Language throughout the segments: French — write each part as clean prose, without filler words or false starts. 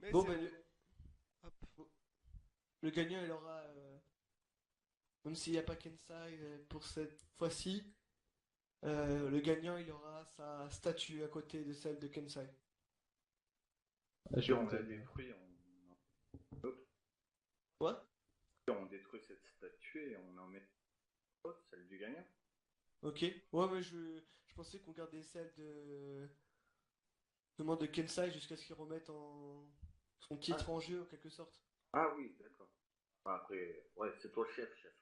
Mais Bon, c'est ben, bon. Hop. le gagnant, il aura, même s'il n'y a pas Kensai pour cette fois-ci, le gagnant, il aura sa statue à côté de celle de Kensai. Ah, Si je on la m'étais bien. détruit, on en d'autres. Quoi? Si on détruit cette statue et on en met autre, celle du gagnant. Ok. Ouais, mais je pensais qu'on gardait celle de Kensai jusqu'à ce qu'il remette son titre Ah, en jeu, en quelque sorte. ah oui, d'accord. Après, ouais, c'est toi le chef, chef.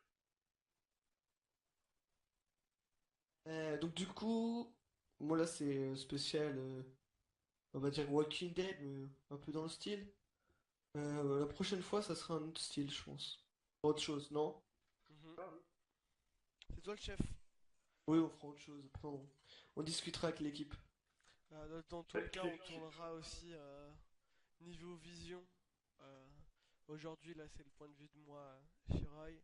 Donc du coup, moi là c'est spécial, on va dire Walking Dead, mais un peu dans le style. La prochaine fois, ça sera un autre style, je pense. Autre chose, non? Mhm. Ah oui. C'est toi le chef. Oui, on fera autre chose. Après, on discutera avec l'équipe. Dans tous les Avec cas, on l'équipe. tournera aussi niveau vision. Euh, Aujourd'hui, là, c'est le point de vue de moi, Shirai.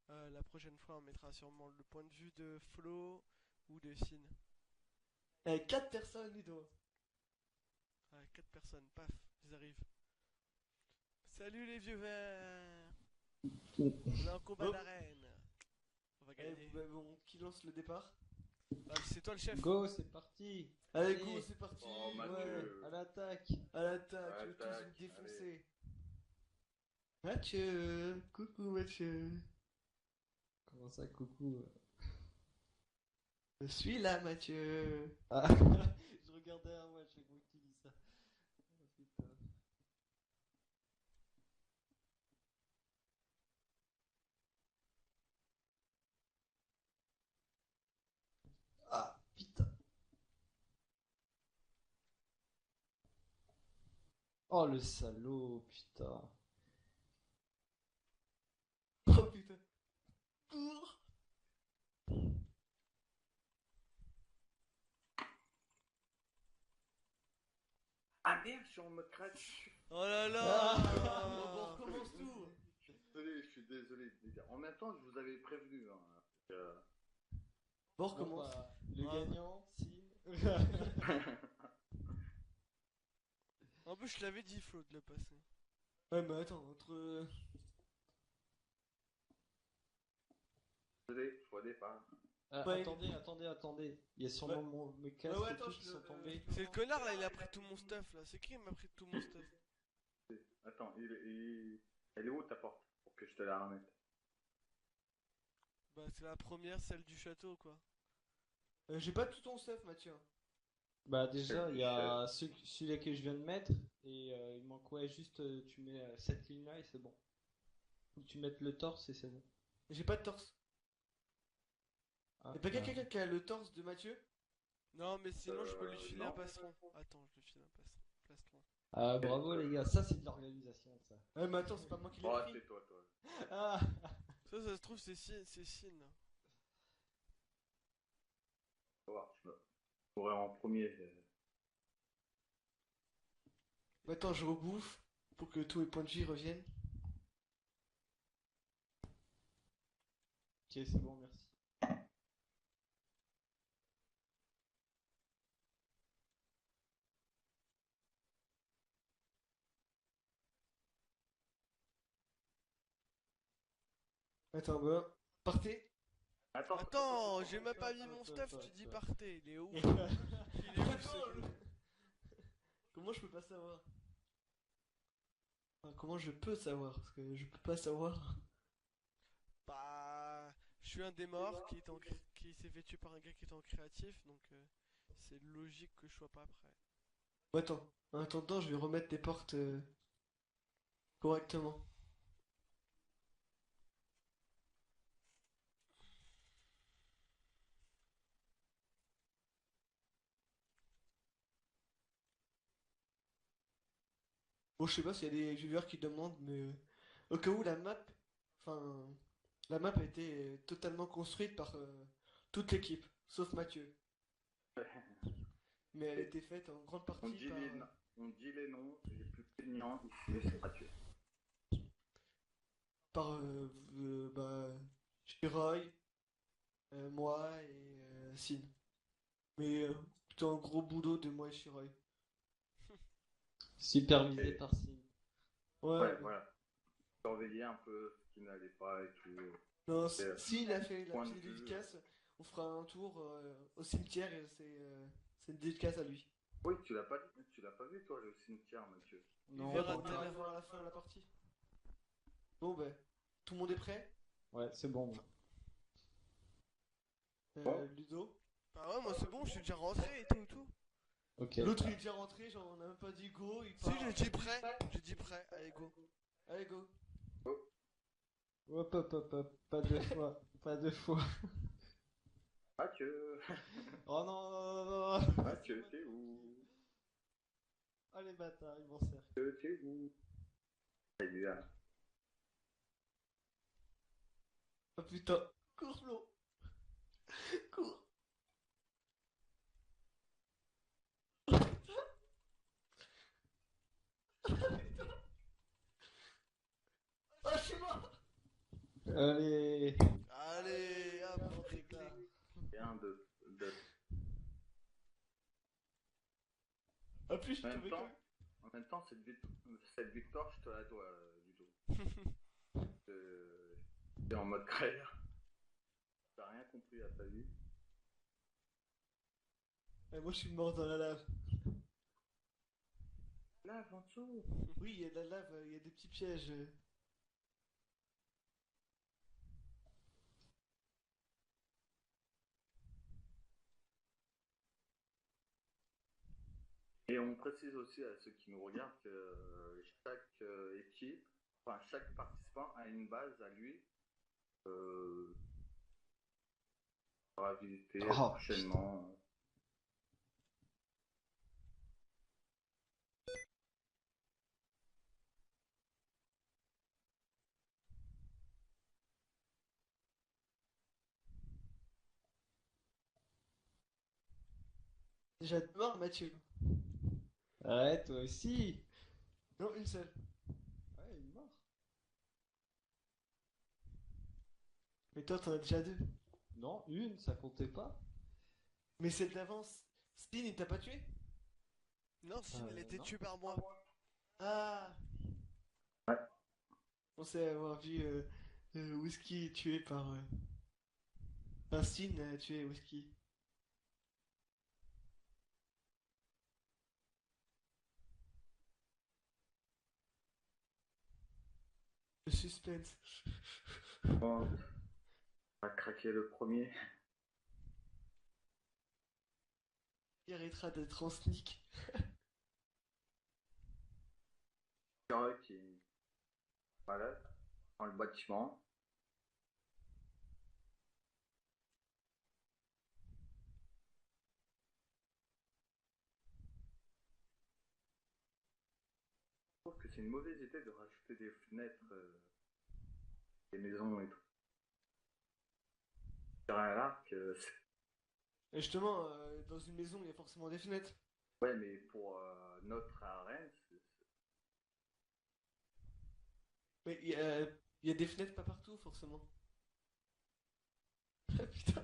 La prochaine fois, on mettra sûrement le point de vue de Flo ou de Sin. Quatre personnes, Ludo. Quatre personnes, paf, ils arrivent. Salut les vieux verts. On est en combat Bon, d'arène. On va gagner. qui lance le départ? C'est toi le chef. Go, c'est parti. Allez, go, Allez, c'est parti. Oh, Ouais, à Mathieu. l'attaque. à l'attaque, je veux tous vous Attaque, allez. défoncer. Mathieu, coucou Mathieu. Comment ça, coucou? Je suis là, Mathieu. Ah, je regardais à moi, je sais que tu dis ça. Oh, putain. Ah, putain. Oh, le salaud, putain. Oh putain. Cours. Ah merde, si on me crache. Oh là Bon, on là. recommence tout. Je suis désolé de le dire. En même temps, je vous avais prévenu. Hein. Bon, on Bon, recommence. bah, le Ah. gagnant, Sin. En plus, je l'avais dit, Flo, de le passer. Ouais, mais attends, entre. Désolé, choix départ. Ouais, Attendez. Il y a ouais. sûrement mes Ouais, casques ouais, et attends, tout qui sont tombés. C'est le connard là, il a pris tout mon stuff là. C'est qui qui m'a pris tout mon stuff? Attends, elle est où ta porte pour que je te la remette? Bah, c'est la première, celle du château quoi. J'ai pas tout ton stuff, Mathieu. Bah Celle déjà, il du y chef. a celui-là que je viens de mettre, et il manque ouais, juste, tu mets cette ligne-là et c'est bon. Faut que tu mettes le torse et c'est bon. J'ai pas de torse. Y'a Ah, pas bah. quelqu'un qui a le torse de Mathieu? Non, mais sinon, je peux lui filer un Non. passeron. Attends, je lui file un plastron. Ah, Et, bravo les gars, ça c'est de l'organisation ça. Ouais, mais attends, c'est pas moi qui l'ai oh, pris. tais-toi, toi. Ah, Ça se trouve, c'est Sin. Faut voir, je me pourrais en premier. Attends, je rebouffe pour que tous mes points de vie reviennent. ok, c'est bon, merci. Attends, bah, partez. Attends, Attends, j'ai même pas mis Attends, mon attends, stuff, attends, tu dis attends. partez. Il est où? Il est où ce Attends, clou? comment je peux pas savoir? Enfin, comment je peux savoir? Parce que je peux pas savoir. Bah, je suis un des morts qui s'est fait tuer par un gars qui était en créatif, donc c'est logique que je sois pas prêt. Bon, attends, en attendant, je vais remettre les portes correctement. Bon, je sais pas s'il y a des viewers qui demandent, mais au cas où enfin, la map a été totalement construite par toute l'équipe, sauf Mathieu. Mais elle a été faite en grande on partie dit par, on dit les noms, les plus plaignants ici, c'est gratuit. bah, Shiroy, moi et Sin. Mais plutôt un gros boulot de moi et Shiroy. Supervisé Et- par Sim. Ouais, Ouais, mais- voilà. Surveiller un peu ce qui n'allait pas et tout. Non, Et, si il a fait la point de petite vue. dédicace, on fera un tour au cimetière et c'est une dédicace à lui. Oui, tu l'as pas vu toi le cimetière, Mathieu. Il Non, verra On pas tout à ira l'heure. le voir à la fin de la partie. Bon, ben, tout le monde est prêt? Ouais, c'est bon. Moi. Bon. Ludo? Ah ouais, moi c'est bon, je suis déjà rentré et tout. Ok. L'autre il est déjà rentré, genre on a même pas dit go, il Si, part. j'ai dit prêt. J'ai dit prêt, allez go. Allez, go. Hop, hop, hop, hop. Pas deux fois. Pas deux fois. Mathieu, Oh non, non, non, non. Mathieu, t'es où? Oh les bâtards, ils m'en servent. T'es où? Il est là. Oh putain, cours Flo. Cours. Oh, je suis mort. Allez. Allez, hop, réglé. Et un, deux. En plus, je En même tombais temps, comme... en même temps, cette victoire, je te la dois, Ludo. T'es en mode carrière. T'as rien compris à ta vie. Moi je suis mort dans la lave. Là, en dessous. Oui, il y a de la lave, il y a des petits pièges. Et on précise aussi à ceux qui nous regardent que chaque équipe, enfin chaque participant a une base à lui. Euh, on va visiter Oh, prochainement. Déjà deux morts, Mathieu. Ouais, toi aussi. Non, une seule. Ouais, il est mort. Mais toi, t'en as déjà deux. Non, une, ça comptait pas. Mais celle d'avance, Spin, il t'a pas tué? Non, si, il a été Non. tué par moi. Ah. Ouais. On sait avoir vu Whisky tué par... Enfin, Spin a tué Whisky. Le suspense. Bon, on va craquer le premier. Il arrêtera d'être en sneak. Carré qui est malade dans le bâtiment. Je trouve que c'est une mauvaise idée de rajouter des fenêtres, des maisons et tout. Sur un arc, Et justement, dans une maison, il y a forcément des fenêtres. ouais, mais pour notre arène, Mais il y a des fenêtres pas partout, forcément. Ah, putain.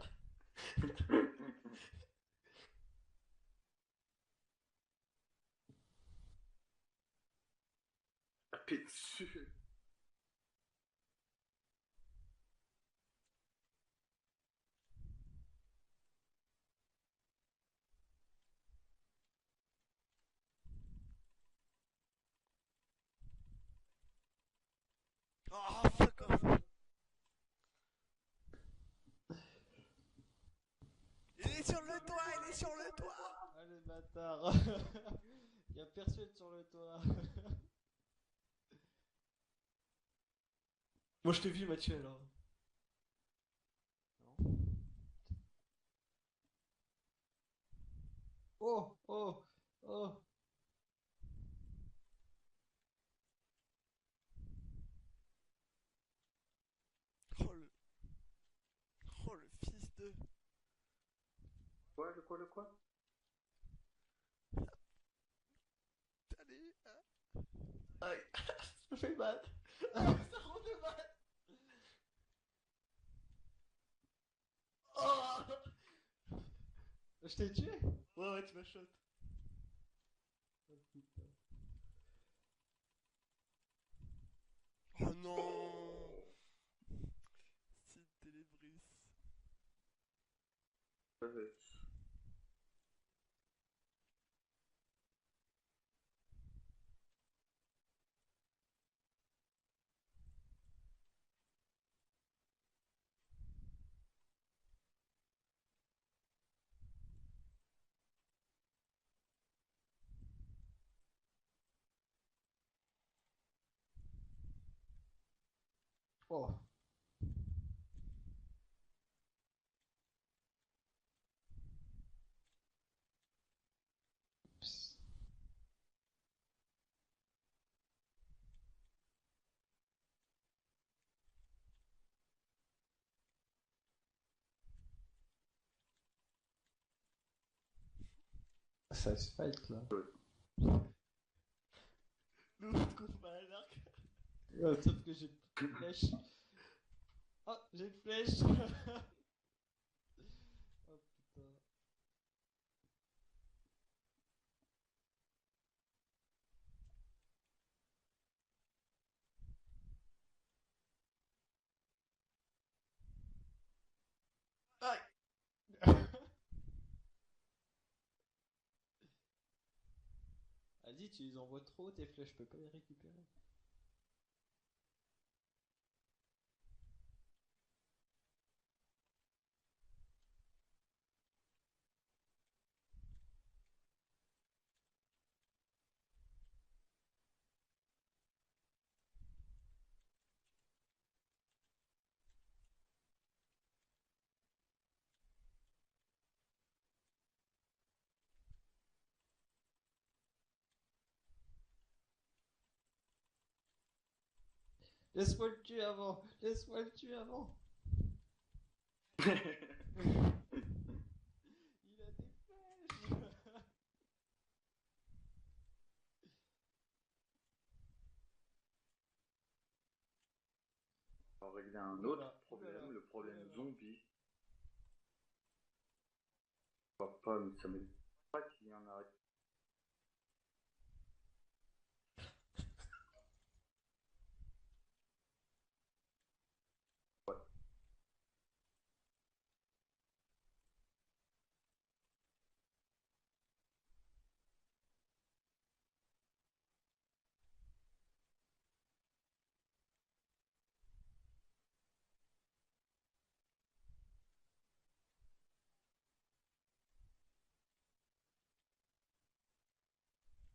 taper dessus. Oh, fuck off. Il est sur le toit, il est sur le toit. Ah les bâtards. Y a personne sur le toit. Moi, je t'ai vu, Mathieu, alors. Non. Oh, oh, oh. Oh le... Oh le fils de... Quoi, le quoi? Allez, Aïe, ça me fait mal. Ah, ça rend de mal. Oh. Je t'ai tué. Ouais, tu m'as shot. Oh putain. fait. Oh. Psst. Ça se fight là. L'autre contre pas à l'arc. Sauf que j'ai plus de flèche. Oh, j'ai une flèche. Oh putain. Aïe. Vas-y, tu les envoies trop, tes flèches, je peux pas les récupérer. Laisse-moi le tuer avant. Laisse-moi le tuer avant. Il a des flèches. On va régler un Oulala, autre problème, oulala, le problème oulala. zombie. Je vois pas, mais ça m'étonne pas qu'il y en a. Ouais.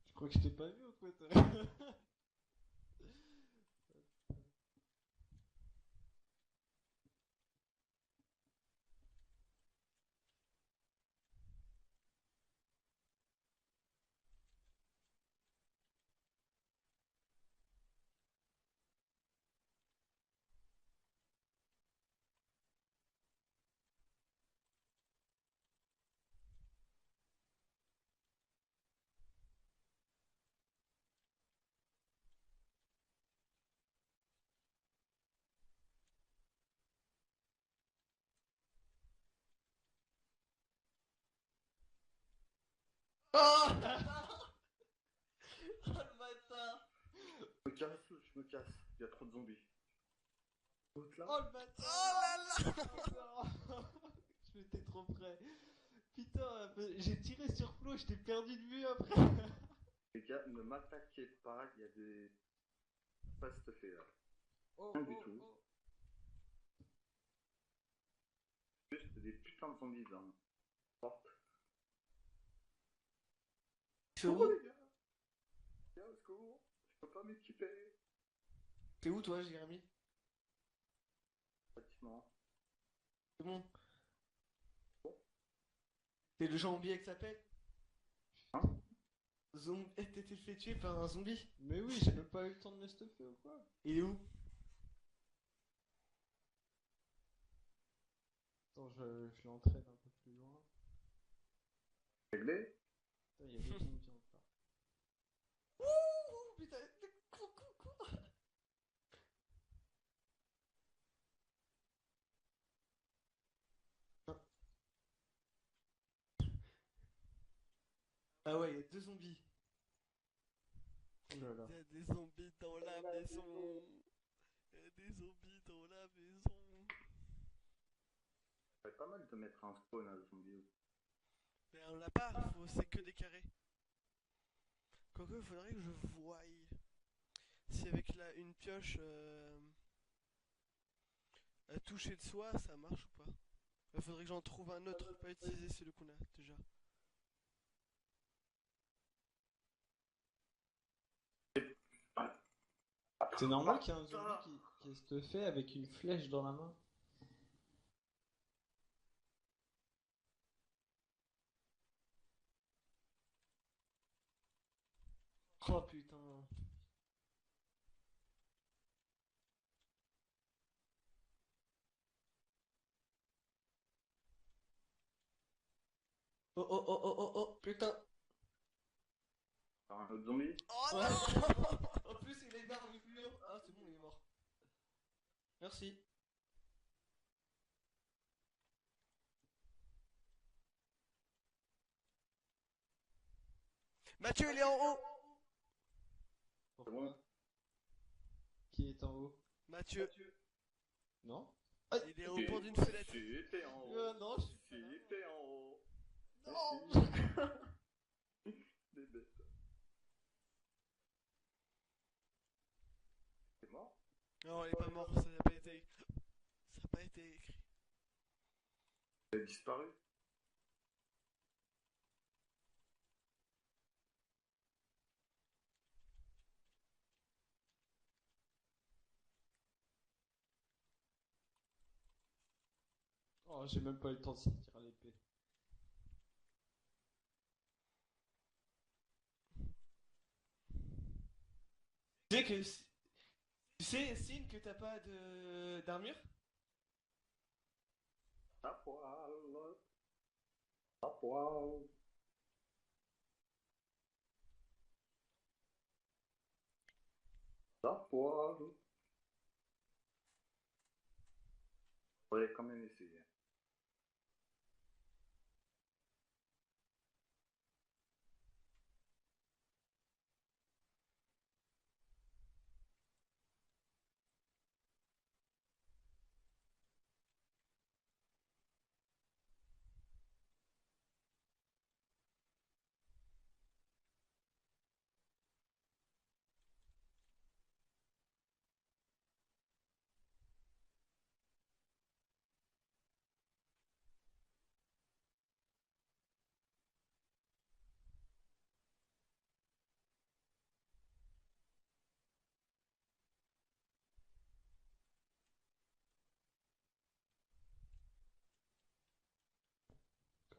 Je crois que je t'ai pas vu ou quoi toi. Oh Oh le bâtard. Je me casse, il y a trop de zombies. L'autre là, Oh le bâtard. Oh là là. Oh non. Je m'étais trop près. Putain, j'ai tiré sur Flo, je t'ai perdu de vue après. les gars, ne m'attaquez pas, il y a des. Pas ce fait là. Oh, Rien du oh, tout. oh. Juste des putains de zombies dans la porte. Tu fais Oh où? les gars, au secours, je peux pas m'équiper. T'es où toi, Jérémy? Pratiquement. C'est bon. Bon. T'es le zombie avec sa pelle? Hein? T'étais fait tuer par un zombie? Mais oui, j'ai même pas eu le temps de me stuffer ou quoi. Il est où? Attends, je l'entraîne un peu plus loin. Réglé? Putain, il y a des zombies encore. Ouh putain, cours. Ah ouais, il y a deux zombies. Oh là là. Il y a des zombies dans la maison. Il y a des zombies dans la maison. Ça serait pas mal de mettre un spawn à zombie. Mais on l'a pas, c'est que des carrés. Quoique, il faudrait que je voie si avec une pioche toucher de soi, ça marche ou pas. Il faudrait que j'en trouve un autre, pas utiliser celui qu'on a déjà. C'est normal qu'il y ait un zombie qui se fait avec une flèche dans la main. Oh putain. Oh oh oh oh oh oh, putain. Par un autre zombie. Oh Ouais. non. En plus, il est d'armes fluo. Ah, c'est bon, il est mort. Merci. Mathieu, il est en haut. C'est bon. Pourquoi? Qui est en haut? Mathieu, Non? il est au bord d'une fenêtre. Si, t'es en haut. Non, je suis pas là. Si, t'es en haut. Non. Des bêtes. C'est mort? Non, il est pas mort, ça n'a pas été écrit. Ça n'a pas été écrit. Il a disparu. Oh, j'ai même pas eu le temps de sortir l'épée. Tu sais que. Tu sais, Sin, que t'as pas de d'armure? À poil. À poil. À poil. Faudrait quand même essayer.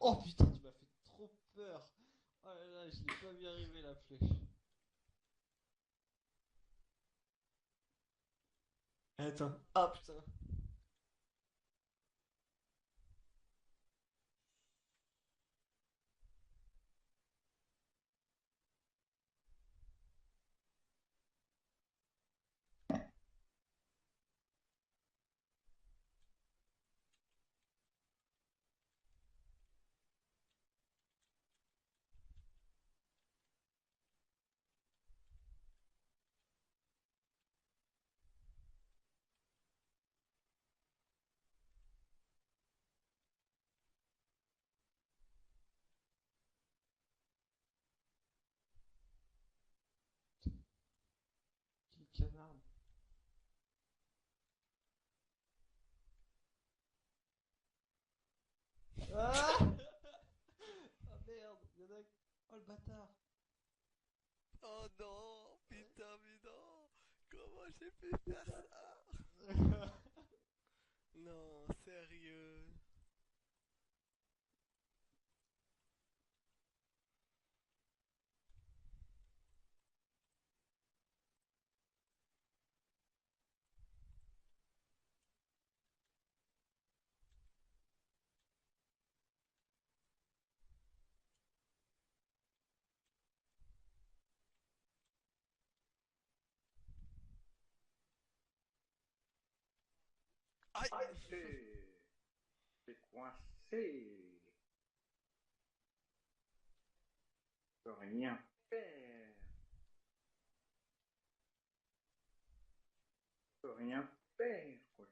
Oh putain, tu m'as fait trop peur. Oh là là, je l'ai pas vu arriver la flèche. Attends. Ah putain. Quel canard. Ah oh merde, y'en a... Oh le bâtard. Oh non, putain, mais non. Comment j'ai pu faire ça? Non, sérieux. Aïe. Aïe, t'es coincé. Tu peux rien faire. Tu peux rien faire, quoi.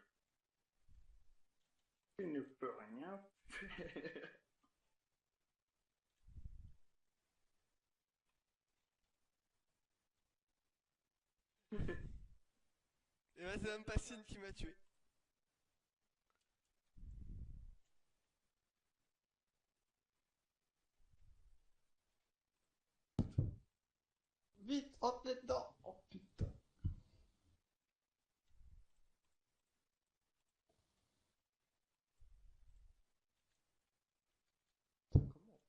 Tu ne peux rien faire. Et bah, c'est même pas Sin qui m'a tué. Vite, entrez dedans. Oh putain. Comment?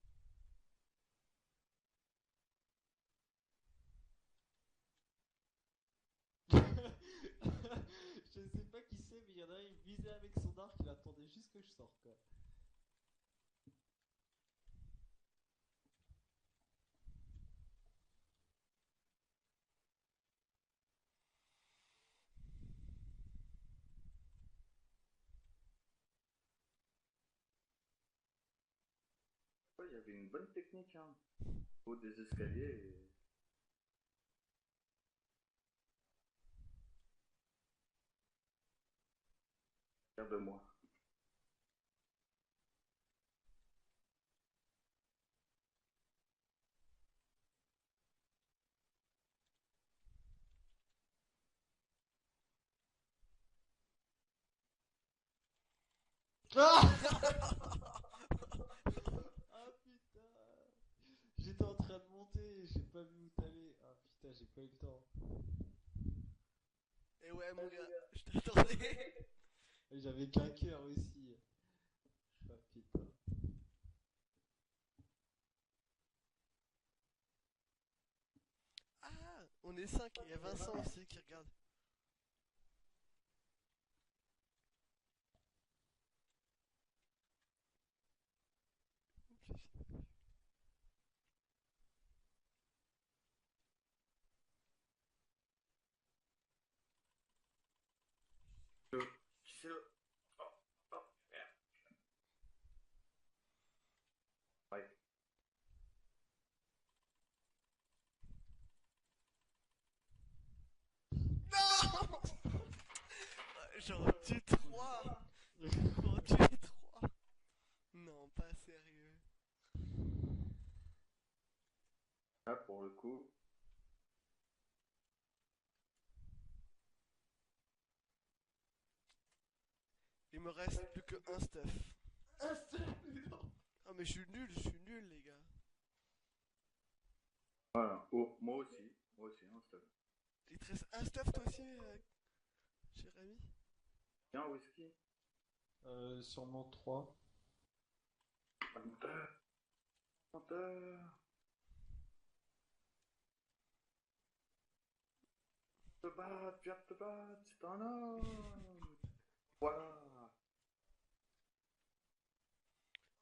Je sais pas qui c'est, mais il y en a un, il visait avec son arc, il attendait juste que je sorte, quoi. Ouais, il y avait une bonne technique, hein. Au haut des escaliers et... Fier de moi. Ah Ah putain. J'étais en train de monter, j'ai pas vu où t'allais. Ah putain, j'ai pas eu le temps. Et ouais, mon gars, je t'attendais. Et j'avais qu'un cœur aussi. Ah putain. Ah, on est 5 et il y a Vincent aussi qui regarde. Qui c'est le... Oh, oh, merde. Ouais. Non. J'en tue 3. J'en tue 3. Non, pas sérieux. Là, pour le coup... Il me reste plus que un stuff. Un seul, non. Ah, mais je suis nul, les gars. Voilà. Oh, moi aussi, hein, stop. Il te reste un stuff toi aussi, Jérémy? Tiens, whisky. Sûrement 3. Menteur. Menteur. Te battre, viens te battre, c'est un homme. Voilà.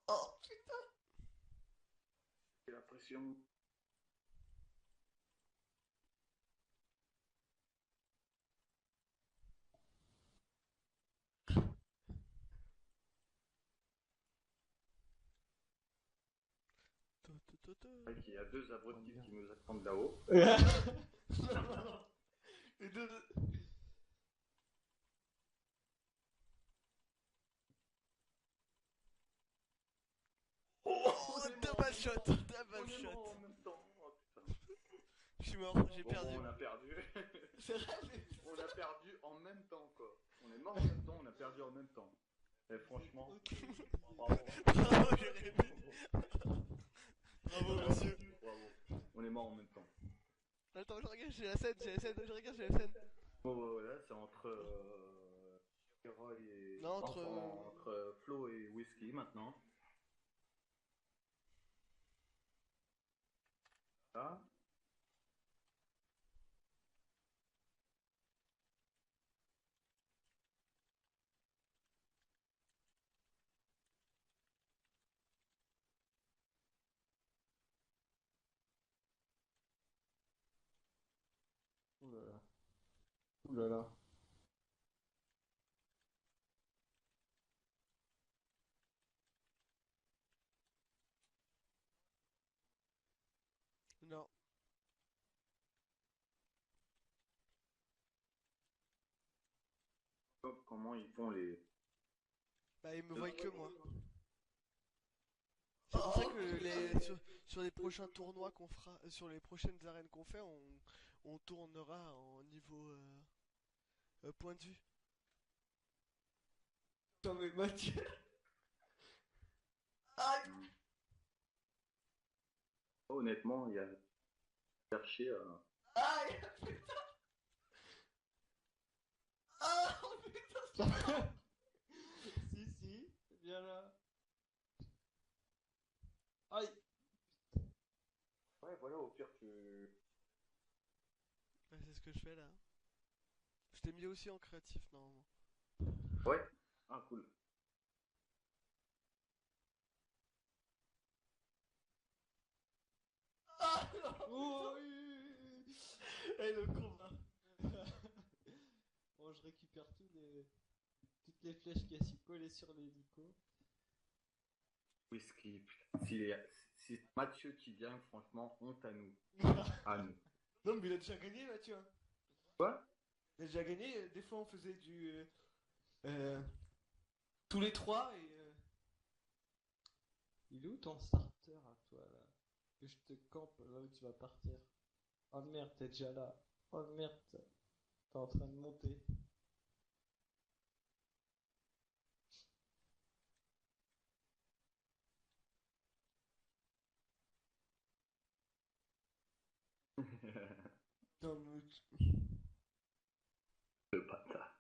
Oh putain. C'est la pression. C'est vrai qu'il y a deux abrutis qui nous attendent là-haut. Les deux. Oh, On est mort. double shot, On double est mort en shot. même temps. Oh putain. Je suis mort, j'ai Bon, perdu. on a perdu. C'est vrai, mais... On a perdu en même temps, quoi. On est mort en même temps, on a perdu en même temps. Et franchement, bravo. Bravo, Jérémy. Bravo, monsieur. Bravo. On est mort en même temps. Attends, je regarde, j'ai la scène, je regarde, j'ai la scène. Bon, voilà, c'est entre Roy et... Non, enfin, entre Flo et Whisky maintenant. Là. Ouh là là. Ouh là là. Non. Comment ils font les... Bah, il me voit que moi. C'est pour ça que sur les prochains tournois qu'on fera, sur les prochaines arènes qu'on fait, on tournera en niveau point de vue. Putain, mais Mathieu. Aïe. Honnêtement, il y a cherché. Aïe. Ah, oh, putain. Si, viens là. Aïe. Ouais, voilà, au pire, tu. Ouais, c'est ce que je fais là. Je t'ai mis aussi en créatif normalement. Ouais. Ah, cool. Ah, non. Oh, oui. Eh, le combat. Bon, je récupère toutes les flèches qui sont collées sur l'hélico. Whisky, putain. Si c'est Mathieu qui vient, franchement, honte à nous. À nous. Non, mais il a déjà gagné, Mathieu. Quoi? Il a déjà gagné. Des fois, on faisait du. Tous les trois et. Il est où ton starter à toi là? Que je te campe là où tu vas partir. Oh merde, t'es déjà là. Oh merde, t'es en train de monter. Non, mais. Le bâtard.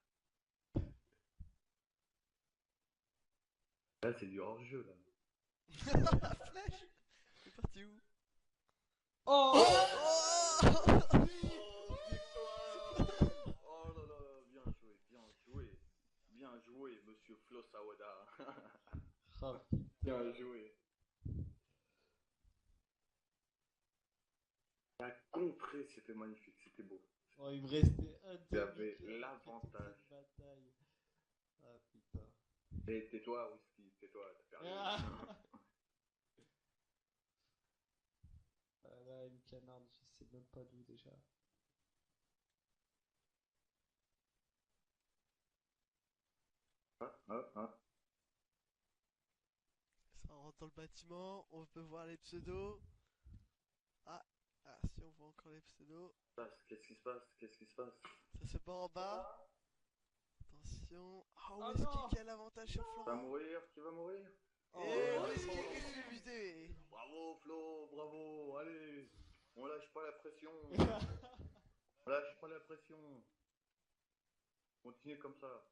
Là, c'est du hors-jeu, là. La flèche. C'est parti où? Oh, Oh. Oh là là, bien joué, bien joué. Bien joué, monsieur Flo Sawada. oh Bien putain. joué. La contrée, c'était magnifique, c'était beau. Oh, il me restait un Tu avais demi-cœur après toute l'avantage. cette bataille. Ah putain. Et tais-toi, Whisky, tais-toi, t'as perdu. Ah, ah là, une canarde, je sais même pas d'où déjà. Ah, ah, ah. Ça rentre dans le bâtiment, on peut voir les pseudos. Ah, ah si on voit encore les pseudos. Qu'est-ce qui se passe? Qu'est-ce qui se passe? Ça se bat en bas. Attention. Oh, Oh Whisky non. qui a l'avantage sur Tu vas Florent. mourir? Tu vas mourir? Et Oh, Whisky oh. qui se fait buter. Bravo Flo, bravo, allez, on lâche pas la pression, on lâche pas la pression, continuez comme ça.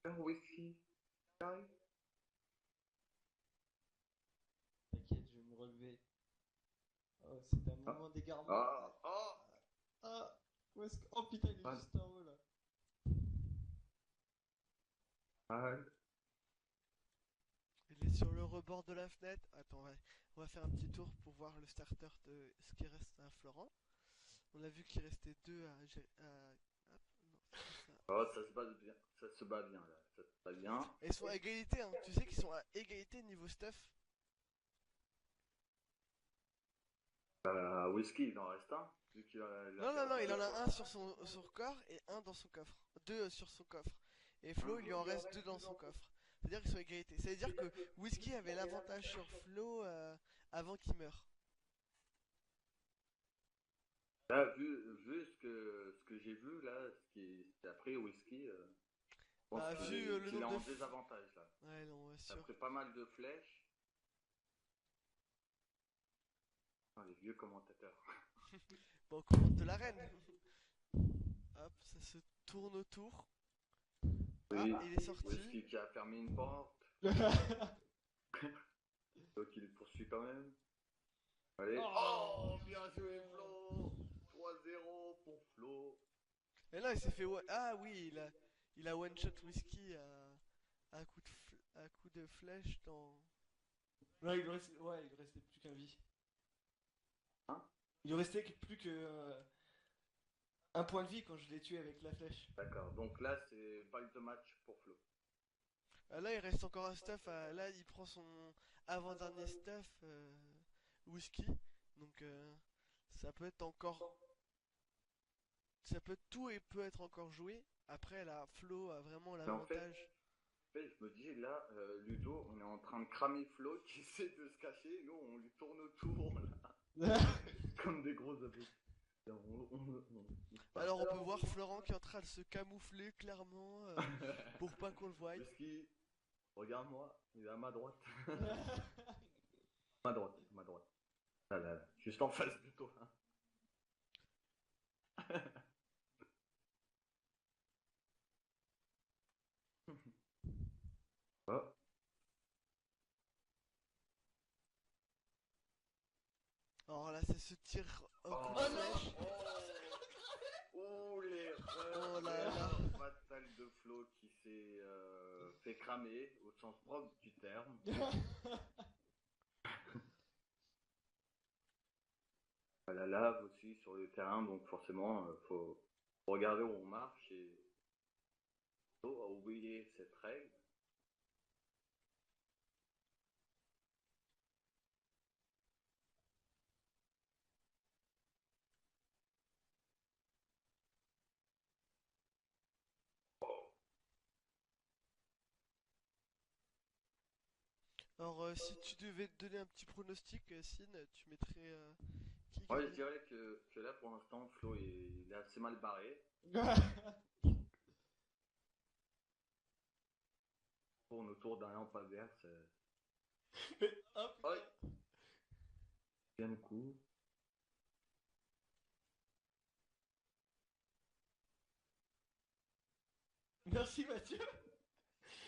Un whisky, t'arrives? T'inquiète, je vais me relever. Oh, c'est un moment d'égarement. Ah, ah, Ah, où est-ce que... Oh putain, il est Ah. juste en haut là. ah, Il est sur le rebord de la fenêtre. Attends, on va faire un petit tour pour voir le starter de ce qui reste à Florent. On a vu qu'il restait deux à. Hop, non, c'est pas ça. oh, ça se bat bien, ça se bat bien là, ça se bat bien. Et ils sont à égalité, hein. Tu sais qu'ils sont à égalité niveau stuff. Whisky, il en reste un, vu qu'il a, Non, il en a perdu. un sur son corps et un dans son coffre. Deux sur son coffre. Et Flo, il lui en reste deux dans son coffre. C'est-à-dire qu'ils sont à égalité. C'est-à-dire que Whisky avait l'avantage sur Flo avant qu'il meure. Là, vu ce que j'ai vu là, ce qui a pris Whisky, je pense Bah, vu le qu'il est nombre en de désavantage là. Ouais, non, ouais, Ça a sûr. pris pas mal de flèches. Ah, les vieux commentateurs. Bon, on commente de l'arène. Hop, ça se tourne autour. Oui, Ah, il est sorti. Whisky qui a fermé une porte. Donc il le poursuit quand même. Allez. Oh, Bien joué Flo. 3-0 pour Flo. Et là, il s'est fait. Ah oui, il a one shot Whisky à à coup de flèche dans. Là, il lui restait, ouais, il lui restait plus qu'un vie. Hein? Il lui restait plus que un point de vie quand je l'ai tué avec la flèche. D'accord, donc là c'est balle de match pour Flo. Là, il reste encore un stuff. Là, il prend son avant-dernier stuff Whisky. Donc, ça peut être encore. Ça peut tout et peut être encore joué. Après, là, Flo a vraiment Mais en fait, l'avantage. je me dis là, Ludo, on est en train de cramer Flo qui essaie de se cacher. Nous on lui tourne autour, Comme des gros abrutis. Alors on peut voir Florent qui est en train de se camoufler clairement pour pas qu'on le voie. Whisky, regarde-moi, il est à ma droite. À ma droite, à ma droite. Là, là, là. Juste en face de toi. Oh. Alors là c'est ce tir au coup de flèche. Oh Oh là là. l'erreur fatale de Flo qui s'est fait cramer au sens propre du terme. La lave aussi sur le terrain, donc forcément faut regarder où on marche et faut oublier cette règle. Alors si tu devais te donner un petit pronostic, Sin, tu mettrais qui Moi je gagne? dirais que là pour l'instant Flo il est assez mal barré. Tourne autour d'un lampadaire, c'est Oh oh, putain. bien le coup. Merci Mathieu.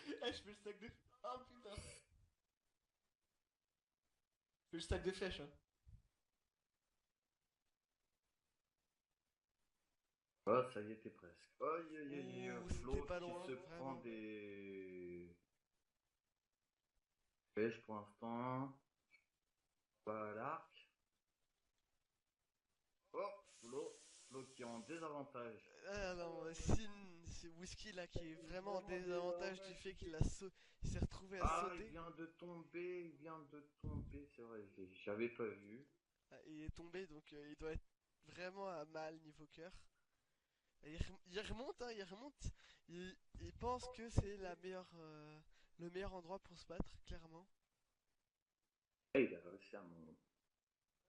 Eh, je fais le stack de... Oh putain. Je fais le stack de flèches, hein. Oh ça y est t'es presque. Aïe aïe aïe Ouh, Flo c'était pas qui loin, se prend vraiment. des pêches pour l'instant. Pas à l'arc. Oh Flo qui est en désavantage. Ah non, Sin, c'est Whisky là qui est vraiment en désavantage du fait qu'il il s'est retrouvé à Ah, il sauter. vient de tomber, c'est vrai, j'avais pas vu. Ah, il est tombé donc il doit être vraiment à mal niveau cœur. Et il remonte, hein, il remonte. Il pense que c'est le meilleur endroit pour se battre, clairement. Et il a réussi à mon...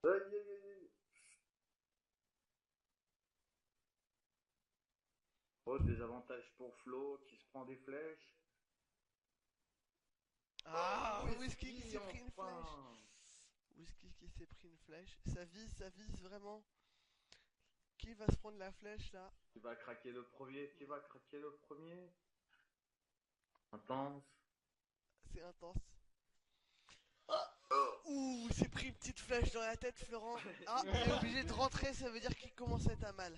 Aïe aïe aïe aïe. Oh, désavantage pour Flo qui se prend des flèches. Ah, Oh, Whisky qui s'est pris une enfin. flèche. Whisky qui s'est pris une flèche. Ça vise vraiment. Qui va se prendre la flèche là? Qui va craquer le premier? Qui va craquer le premier? Intense. C'est intense. Ouh, il s'est pris une petite flèche dans la tête, Florent. Ah, il est obligé de rentrer, ça veut dire qu'il commence à être à mal.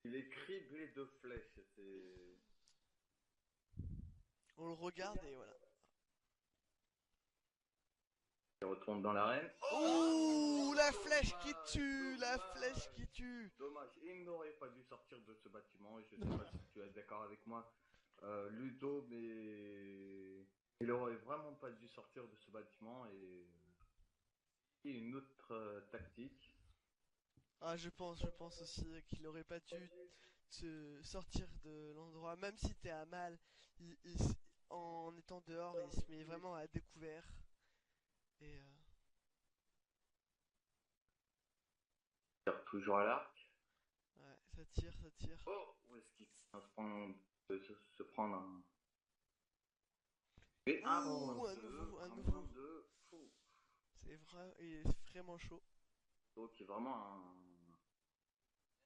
Il est criblé de flèches, c'est... On le regarde et voilà. Il retourne dans l'arène. Ouh, la flèche qui tue, la flèche qui tue. Dommage, il n'aurait pas dû sortir de ce bâtiment. Je sais pas si tu es d'accord avec moi, Ludo, mais il aurait vraiment pas dû sortir de ce bâtiment et une autre tactique. Ah, je pense aussi qu'il aurait pas dû sortir de l'endroit, même si t'es à mal. En étant dehors, il se met vraiment à découvert. Et Tire toujours à l'arc. ouais, ça tire, ça tire. Oh, où est-ce qu'il va se prendre un... Et un Ouh, moins un deux, nouveau, un un nouveau. moins deux. Fou. C'est vrai, il est vraiment chaud. Donc, il est vraiment un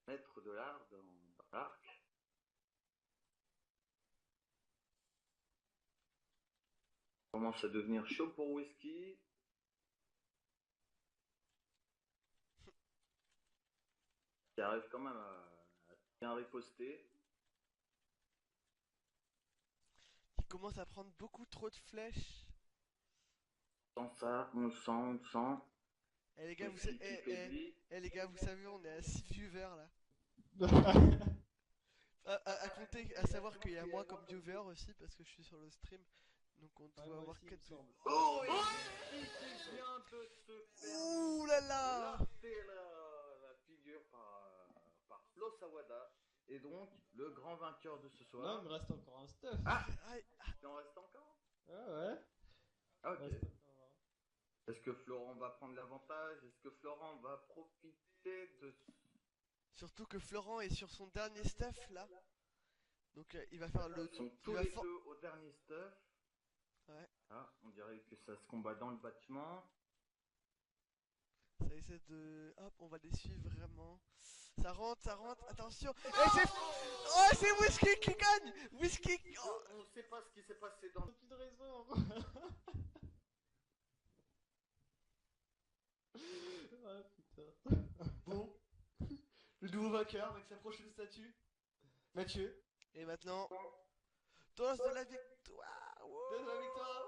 maître de l'art dans l'arc. Commence à devenir chaud pour Whisky. Qui arrive quand même à bien riposter. Il commence à prendre beaucoup trop de flèches. On sent ça, on le sent, on le sent. Eh les gars, Whisky qui fait vie. les gars, vous savez, on est à 6 viewers là. À compter, à savoir qu'il y a moi comme viewer aussi parce que je suis sur le stream. Donc on doit moi avoir aussi, il 4 me semble. Oh, il fait bien de se faire Ouh là là. larter la figure par Flo Sawada. Et donc, le grand vainqueur de ce Non, soir. il me reste encore un stuff. Ah, Aïe. il en reste encore? Ah ouais. Ah, Il me ok. reste encore un. Est-ce que Florent va prendre l'avantage? Est-ce que Florent va profiter de... Surtout que Florent est sur son dernier stuff là. Donc il va faire le... Ils sont il tous va les for- deux au dernier stuff. Ouais, Ah, on dirait que ça se combat dans le bâtiment. ça essaie de... Hop, on va les suivre vraiment. Ça rentre, attention. Et c'est... Oh, c'est Whisky qui gagne. Whisky... Oh. On ne sait pas ce qui s'est passé dans... Plus de raison. Ah putain. Bon, le nouveau vainqueur avec sa prochaine statue, Mathieu. Et maintenant... Danse de la victoire. Donne la victoire.